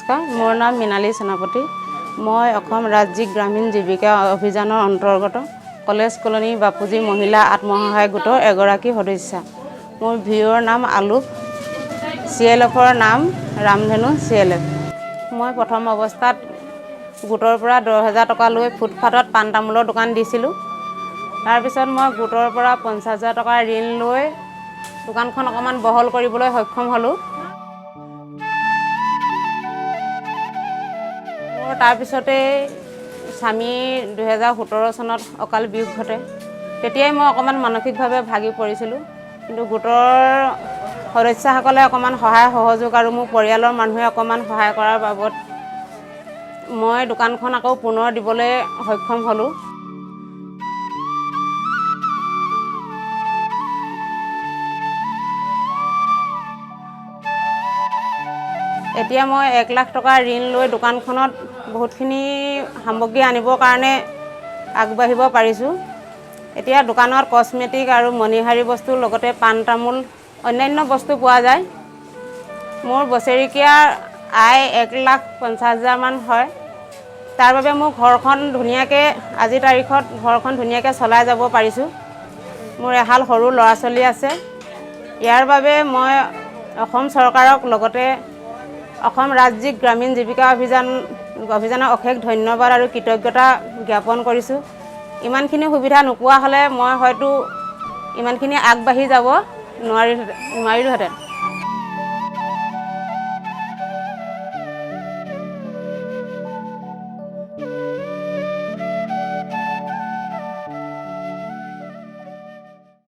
নমস্কাৰ, মোৰ নাম মৃণালী সেনাপতি। মই অসম ৰাজ্যিক গ্ৰামীণ জীৱিকা অভিযানৰ অন্তৰ্গত কলেজ কলনী বাপুজী মহিলা আত্মসহায়ক গোটৰ এগৰাকী সদস্যা। মোৰ ভিঅ'ৰ নাম আলোক, CLFৰ নাম ৰামধেনু CLF। মই প্ৰথম অৱস্থাত গোটৰ পৰা 10,000 টকা লৈ ফুটপাথত পাণ তামোলৰ দোকান দিছিলোঁ। তাৰপিছত মই গোটৰ পৰা 50,000 টকা ঋণ লৈ দোকানখন অকণমান বহল কৰিবলৈ সক্ষম হ'লোঁ। মোৰ তাৰপিছতে স্বামী 2017 চনত অকাল বিয়োগ ঘটে। তেতিয়াই মই অকণমান মানসিকভাৱে ভাগি পৰিছিলোঁ, কিন্তু গোটৰ সদস্যাসকলে অকণমান সহায় সহযোগ আৰু মোৰ পৰিয়ালৰ মানুহে অকণমান সহায় কৰাৰ বাবদ মই দোকানখন আকৌ পুনৰ দিবলৈ সক্ষম হ'লোঁ। এতিয়া মই 1 লাখ টকা ঋণ লৈ দোকানখনত বহুতখিনি সামগ্ৰী আনিবৰ কাৰণে আগবাঢ়িব পাৰিছোঁ। এতিয়া দোকানত কচমেটিক আৰু মণিহাৰী বস্তুৰ লগতে পাণ তামোল অন্যান্য বস্তু পোৱা যায়। মোৰ বছৰেকীয়া আয় 1,50,000 মান হয়। তাৰ বাবে মোৰ ঘৰখন ধুনীয়াকৈ আজিৰ তাৰিখত ঘৰখন ধুনীয়াকৈ চলাই যাব পাৰিছোঁ। মোৰ এহাল সৰু ল'ৰা ছোৱালী আছে। ইয়াৰ বাবে মই অসম চৰকাৰক লগতে অসম ৰাজ্যিক গ্ৰামীণ জীৱিকা অভিযানৰ অশেষ ধন্যবাদ আৰু কৃতজ্ঞতা জ্ঞাপন কৰিছোঁ। ইমানখিনি সুবিধা নোপোৱা হ'লে মই হয়তো ইমানখিনি আগবাঢ়ি যাব নোৱাৰিলোহেঁতেন।